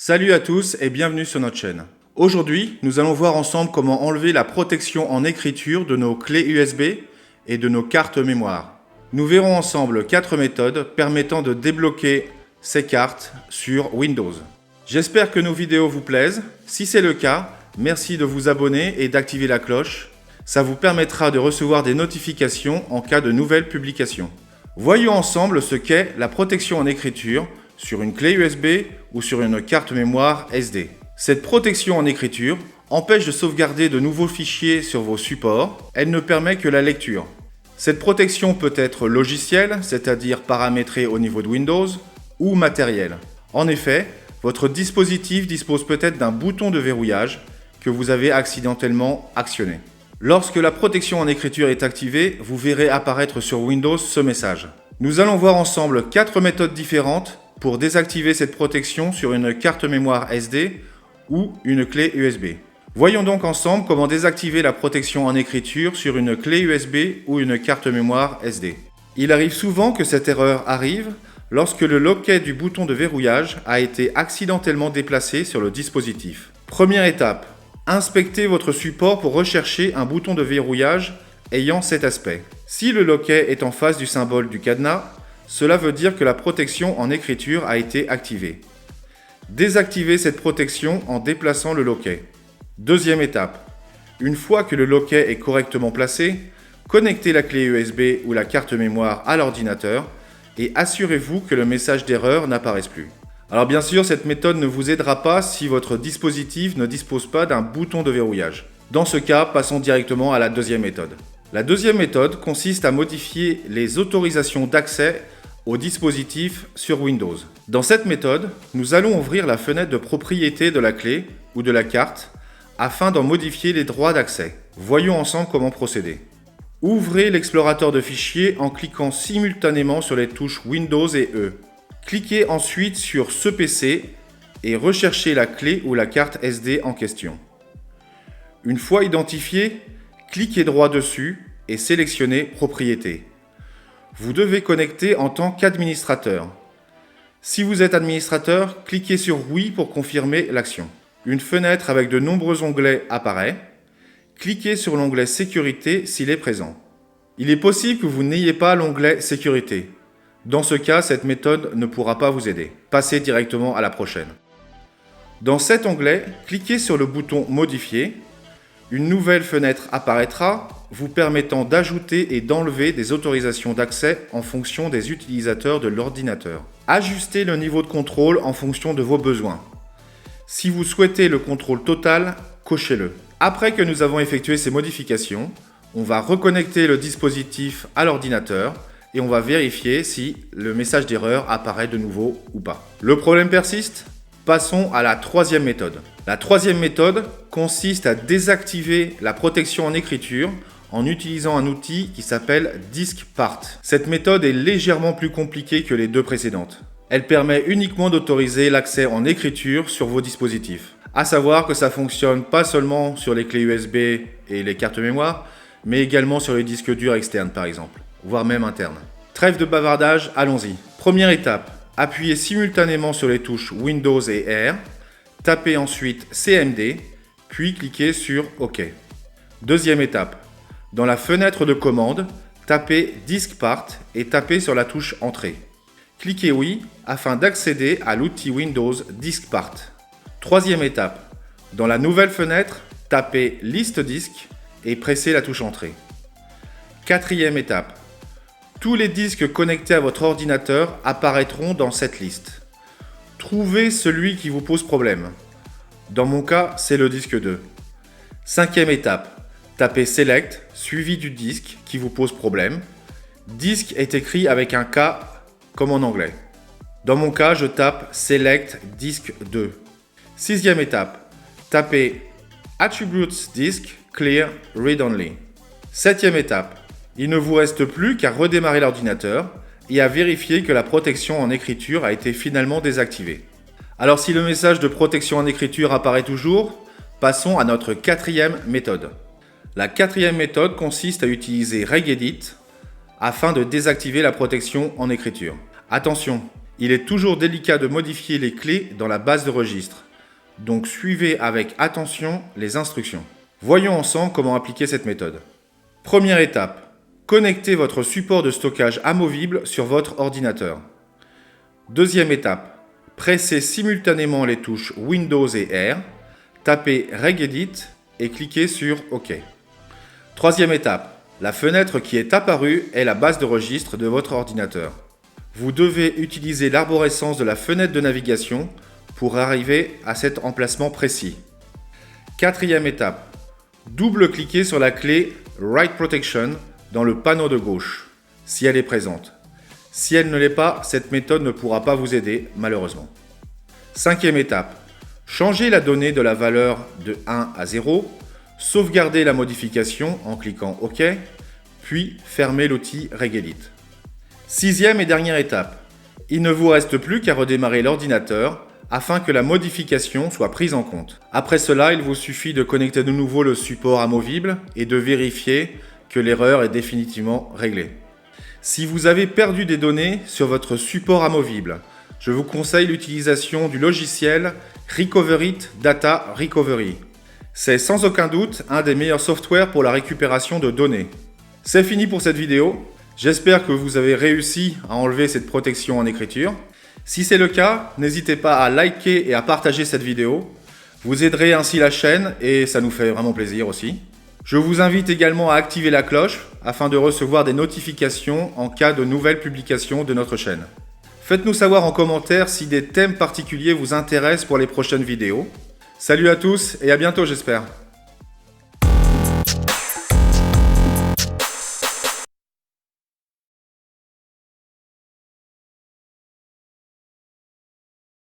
Salut à tous et bienvenue sur notre chaîne. Aujourd'hui, nous allons voir ensemble comment enlever la protection en écriture de nos clés USB et de nos cartes mémoire. Nous verrons ensemble 4 méthodes permettant de débloquer ces cartes sur Windows. J'espère que nos vidéos vous plaisent. Si c'est le cas, merci de vous abonner et d'activer la cloche. Ça vous permettra de recevoir des notifications en cas de nouvelles publications. Voyons ensemble ce qu'est la protection en écriture sur une clé USB ou sur une carte mémoire SD. Cette protection en écriture empêche de sauvegarder de nouveaux fichiers sur vos supports. Elle ne permet que la lecture. Cette protection peut être logicielle, c'est-à-dire paramétrée au niveau de Windows, ou matérielle. En effet, votre dispositif dispose peut-être d'un bouton de verrouillage que vous avez accidentellement actionné. Lorsque la protection en écriture est activée, vous verrez apparaître sur Windows ce message. Nous allons voir ensemble 4 méthodes différentes pour désactiver cette protection sur une carte mémoire SD ou une clé USB. Voyons donc ensemble comment désactiver la protection en écriture sur une clé USB ou une carte mémoire SD. Il arrive souvent que cette erreur arrive lorsque le loquet du bouton de verrouillage a été accidentellement déplacé sur le dispositif. Première étape, inspectez votre support pour rechercher un bouton de verrouillage ayant cet aspect. Si le loquet est en face du symbole du cadenas, cela veut dire que la protection en écriture a été activée. Désactivez cette protection en déplaçant le loquet. Deuxième étape, une fois que le loquet est correctement placé, connectez la clé USB ou la carte mémoire à l'ordinateur et assurez-vous que le message d'erreur n'apparaisse plus. Alors bien sûr, cette méthode ne vous aidera pas si votre dispositif ne dispose pas d'un bouton de verrouillage. Dans ce cas, passons directement à la deuxième méthode. La deuxième méthode consiste à modifier les autorisations d'accès au dispositif sur Windows. Dans cette méthode, nous allons ouvrir la fenêtre de propriété de la clé ou de la carte afin d'en modifier les droits d'accès. Voyons ensemble comment procéder. Ouvrez l'explorateur de fichiers en cliquant simultanément sur les touches Windows et E. Cliquez ensuite sur ce PC et recherchez la clé ou la carte SD en question. Une fois identifiée, cliquez droit dessus et sélectionnez Propriétés. Vous devez connecter en tant qu'administrateur. Si vous êtes administrateur, cliquez sur Oui pour confirmer l'action. Une fenêtre avec de nombreux onglets apparaît. Cliquez sur l'onglet Sécurité s'il est présent. Il est possible que vous n'ayez pas l'onglet Sécurité. Dans ce cas, cette méthode ne pourra pas vous aider. Passez directement à la prochaine. Dans cet onglet, cliquez sur le bouton Modifier. Une nouvelle fenêtre apparaîtra, vous permettant d'ajouter et d'enlever des autorisations d'accès en fonction des utilisateurs de l'ordinateur. Ajustez le niveau de contrôle en fonction de vos besoins. Si vous souhaitez le contrôle total, cochez-le. Après que nous avons effectué ces modifications, on va reconnecter le dispositif à l'ordinateur et on va vérifier si le message d'erreur apparaît de nouveau ou pas. Le problème persiste ? Passons à la troisième méthode. La troisième méthode consiste à désactiver la protection en écriture en utilisant un outil qui s'appelle DiskPart. Cette méthode est légèrement plus compliquée que les deux précédentes. Elle permet uniquement d'autoriser l'accès en écriture sur vos dispositifs. À savoir que ça fonctionne pas seulement sur les clés USB et les cartes mémoire, mais également sur les disques durs externes par exemple, voire même internes. Trêve de bavardage, allons-y. Première étape. Appuyez simultanément sur les touches Windows et R, tapez ensuite CMD, puis cliquez sur OK. Deuxième étape, dans la fenêtre de commande, tapez DiskPart et tapez sur la touche Entrée. Cliquez Oui afin d'accéder à l'outil Windows DiskPart. Troisième étape, dans la nouvelle fenêtre, tapez Liste disques et pressez la touche Entrée. Quatrième étape, tous les disques connectés à votre ordinateur apparaîtront dans cette liste. Trouvez celui qui vous pose problème. Dans mon cas, c'est le disque 2. Cinquième étape, tapez Select suivi du disque qui vous pose problème. Disque est écrit avec un K comme en anglais. Dans mon cas, je tape Select Disque 2. Sixième étape, tapez Attributes Disk Clear Read Only. Septième étape, il ne vous reste plus qu'à redémarrer l'ordinateur et à vérifier que la protection en écriture a été finalement désactivée. Alors si le message de protection en écriture apparaît toujours, passons à notre quatrième méthode. La quatrième méthode consiste à utiliser Regedit afin de désactiver la protection en écriture. Attention, il est toujours délicat de modifier les clés dans la base de registre. Donc suivez avec attention les instructions. Voyons ensemble comment appliquer cette méthode. Première étape, connectez votre support de stockage amovible sur votre ordinateur. Deuxième étape, pressez simultanément les touches Windows et R, tapez Regedit et cliquez sur OK. Troisième étape, la fenêtre qui est apparue est la base de registre de votre ordinateur. Vous devez utiliser l'arborescence de la fenêtre de navigation pour arriver à cet emplacement précis. Quatrième étape, double-cliquez sur la clé Write Protection dans le panneau de gauche, si elle est présente. Si elle ne l'est pas, cette méthode ne pourra pas vous aider, malheureusement. Cinquième étape, changez la donnée de la valeur de 1 à 0, sauvegardez la modification en cliquant OK, puis fermez l'outil Regedit. Sixième et dernière étape, il ne vous reste plus qu'à redémarrer l'ordinateur afin que la modification soit prise en compte. Après cela, il vous suffit de connecter de nouveau le support amovible et de vérifier que l'erreur est définitivement réglée. Si vous avez perdu des données sur votre support amovible, je vous conseille l'utilisation du logiciel Recoverit Data Recovery. C'est sans aucun doute un des meilleurs softwares pour la récupération de données. C'est fini pour cette vidéo. J'espère que vous avez réussi à enlever cette protection en écriture. Si c'est le cas, n'hésitez pas à liker et à partager cette vidéo. Vous aiderez ainsi la chaîne et ça nous fait vraiment plaisir aussi. Je vous invite également à activer la cloche afin de recevoir des notifications en cas de nouvelles publications de notre chaîne. Faites-nous savoir en commentaire si des thèmes particuliers vous intéressent pour les prochaines vidéos. Salut à tous et à bientôt j'espère.